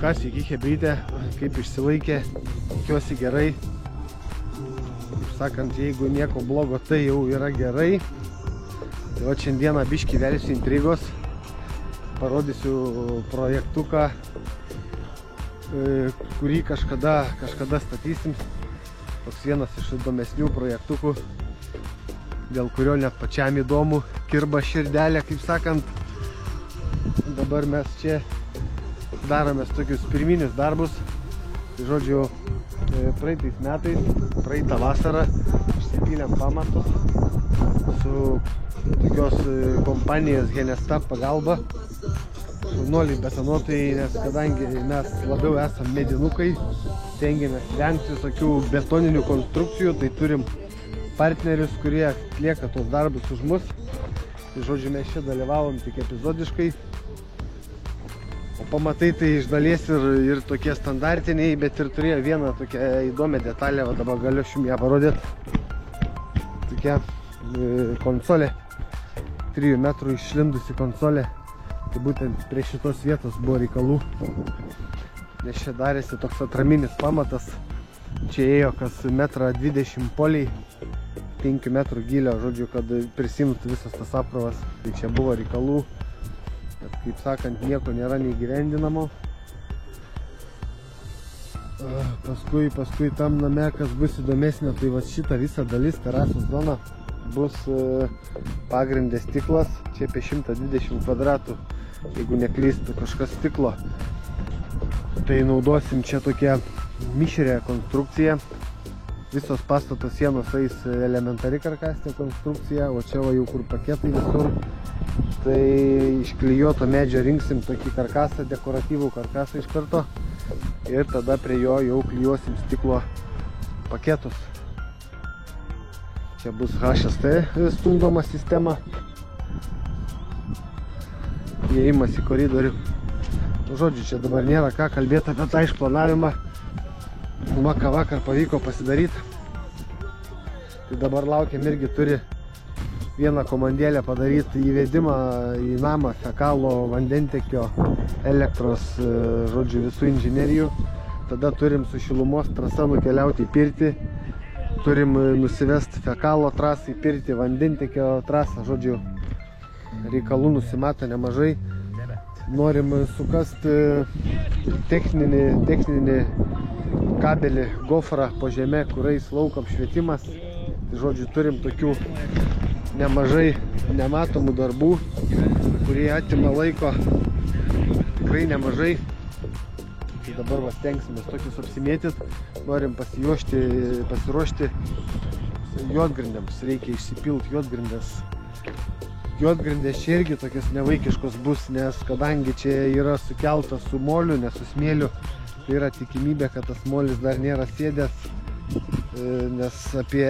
Kas, iki chebrytė, kaip išsilaikė, tikiuosi gerai. Kaip sakant, jeigu nieko blogo, tai jau yra gerai. Tai va šiandieną biškį velsiu intrigos. Parodysiu projektuką, kurį kažkada statysim. Toks vienas iš įdomesnių projektukų, dėl kurio net pačiam įdomu, kirba širdelė, kaip sakant. Dabar mes čia daromės tokius pirminius darbus. Tai žodžiu, praeitais metais, praeitą vasarą išsipylėm pamatus su tokios kompanijos Genestap pagalba. Šaunuoliai betonuotojai, nes kadangi mes labiau esam medinukai, stengiamės vengti tokių betoninių konstrukcijų, tai turim partnerius, kurie atlieka tos darbus už mus. Tai žodžiu, mes čia dalyvavom tik epizodiškai. O pamatai tai iš dalies ir tokie standartiniai, bet ir turėjo vieną tokią įdomią detalę, va dabar galiu jums ją parodyti. Tokia konsolė, 3 metrų išlindusi konsolė. Tai būtent prie šitos vietos buvo reikalų, nes čia darėsi toks atraminis pamatas. Čia ėjo kas 1,20 m poliai, 5 metrų gylio, žodžiu, kad prisimtų visas tas apkrovas. Tai čia buvo reikalų, bet kaip sakant, nieko nėra neįgyvendinamo. Paskui tam name, kas bus įdomesnio, tai va šita visa dalis, terasos zona, bus pagrindė stiklas, čia apie 120 kvadratų, jeigu neklystu, kažkas stiklo. Tai naudosim čia tokią mišrią konstrukciją. Visos pastato sienos eis elementari karkasinė konstrukcija, o čia va jau kur paketai visur. Tai iš klijuoto medžio rinksim tokį karkasą, dekoratyvų karkasą iš karto. Ir tada prie jo jau klijuosim stiklo paketus. Čia bus HST stumdoma sistema. Įėjimas į koridorių. Žodžiu, čia dabar nėra ką kalbėti apie tą išplanavimą. Vakar pavyko pasidaryti. Tai dabar laukiam, irgi turi vieną komandėlę padaryti įvedimą į namą fekalo, vandentekio, elektros, žodžiu, visų inžinerijų. Tada turim su šilumos trasa nukeliauti į pirtį. Turim nusivesti fekalo trasą į pirtį, vandentekio trasą, žodžiu, reikalų nusimato nemažai. Norim sukasti techninį kabelį, gofrą po žeme, kur eis lauko apšvietimas. Tai žodžiu, turim tokių nemažai nematomų darbų, kurie atima laiko tikrai nemažai. Tai dabar stengsimės tokius apsimėtyti. Norim pasiruošti juodgrindėms. Reikia išsipilti juodgrindės. Juodgrindės čia irgi tokios nevaikiškos bus, nes kadangi čia yra sukelta su moliu, ne su smėliu, tai yra tikimybė, kad tas molis dar nėra sėdęs, nes apie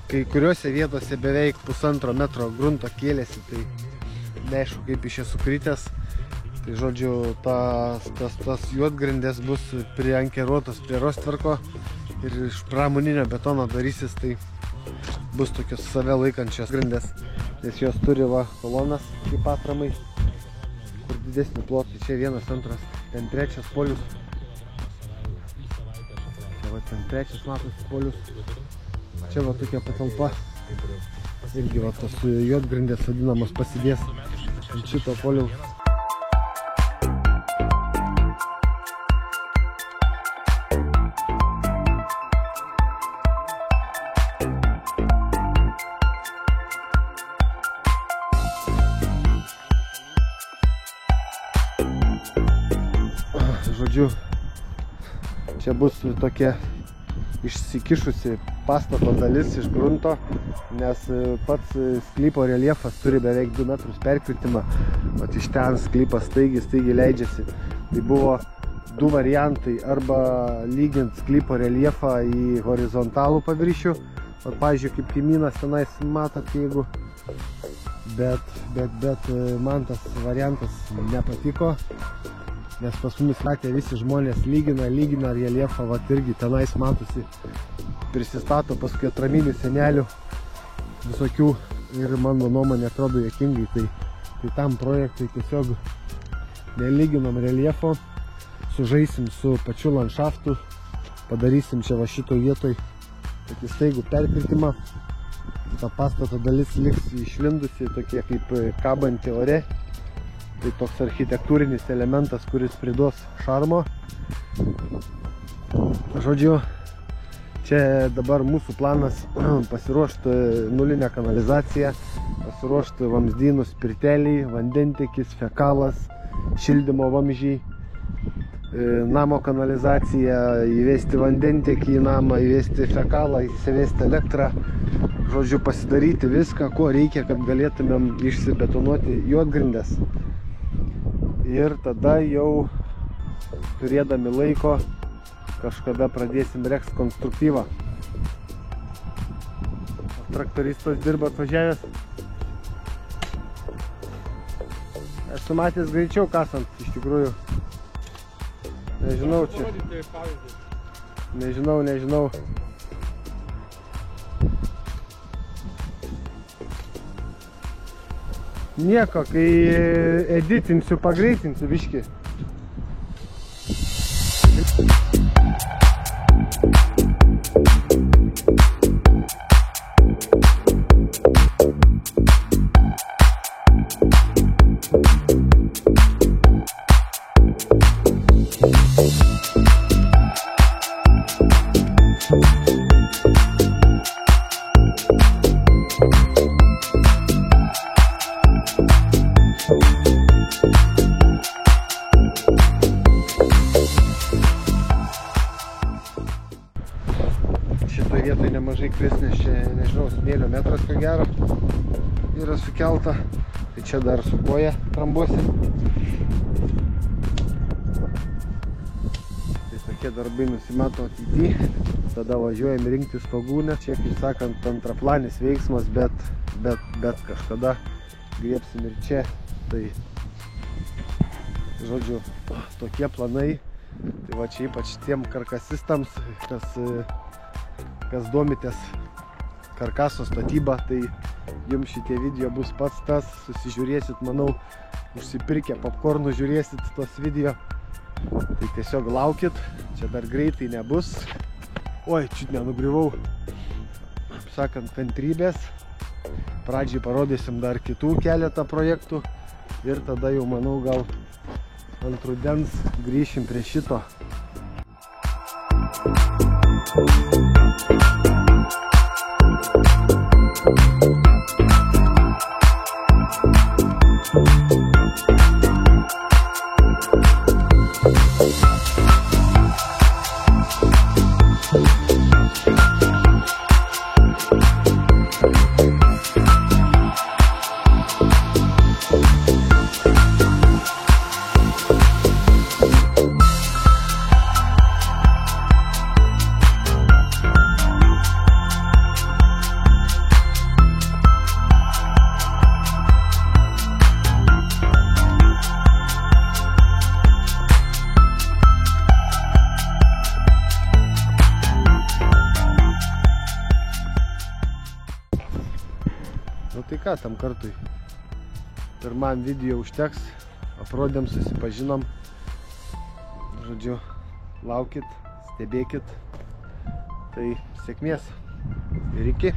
kai kuriuose vietose beveik 1,5 metro grunto kėlėsi, tai neaišku kaip iš čia sukritęs. Tai žodžiu, tas juodgrindės bus priankeruotos prie rostverko ir iš pramoninio betono darysis, tai bus tokios save laikančios grindės, nes jos turi va kolonas kaip atramai, kur didesnį plotį. Čia 1, 2, ten 3 polius. Čia va ten 3 matosi polius. Čia va tokia patalpa. Irgi va tos juodgrindės vadinamos pasidės ant šito poliaus. Žodžiu, čia bus tokia išsikišusi pastato dalis iš grunto, nes pats sklypo reljefas turi beveik 2 metrus perkritimą, o iš ten sklypas staigiai leidžiasi. Tai buvo 2 variantai, arba lygint sklypo reljefą į horizontalų paviršių, o pavyzdžiui, kaip kaimynas tenais matot, jeigu, bet man tas variantas nepatiko. Nes pas mumis matė visi žmonės lygina reljefą, vat irgi tenais matosi, prisistato paskui atraminių senelių visokių ir mano nuomonė atrodo juokingai. Tai tam projektui tiesiog nelyginom reljefo, sužaisim su pačiu landšaftu, padarysim čia va šito vietoj tokį staigų perkirtimą. Ta pastato dalis liks išlindusi tokie kaip kabanti ore. Tai toks architektūrinis elementas, kuris priduos šarmo. Žodžiu, čia dabar mūsų planas pasiruošti nulinę kanalizaciją, pasiruošti vamzdynus, pirteliai, vandentekis, fekalas, šildymo vamzdžiai, namo kanalizaciją, įvesti vandentekį į namą, įvesti fekalą, įsivesti elektrą. Žodžiu, pasidaryti viską, ko reikia, kad galėtumėm išsibetonuoti juodgrindės. Ir tada jau turėdami laiko kažkada pradėsim reks konstruktyvą. Traktoristas dirba atvažiavęs. Esu matęs greičiau kasant, iš tikrųjų. Nežinau čia. Nežinau. Nieko, kai editinsiu, pagreitinsiu biškį. Šitoje vietoje nemažai kris, nes čia, nežinau, smėlio metras ko gero yra sukelta. Tai čia dar su koja trambuosim. Tai tokie darbai nusimato ateityje. Tada važiuojam rinkti stogų, nes čia, kaip sakant, antraplanis veiksmas, bet kažkada griebsim ir čia. Tai, žodžiu, tokie planai. Tai va čia ypač tiem karkasistams, kas domitės karkaso statybą, tai jums šitie video bus pats tas, susižiūrėsit, manau, užsipirkę popkornų žiūrėsit tos video. Tai tiesiog laukit, čia dar greitai nebus. Oi, čiut nenugriuvau. Sakant, kantrybės. Pradžiai parodysim dar kitų keletą projektų ir tada jau, manau, gal ant rudens grįšim prie šito. Nu tai ką, tam kartui pirmam video užteks, aprodėm, susipažinom. Žodžiu, laukit, stebėkit. Tai sėkmės ir iki.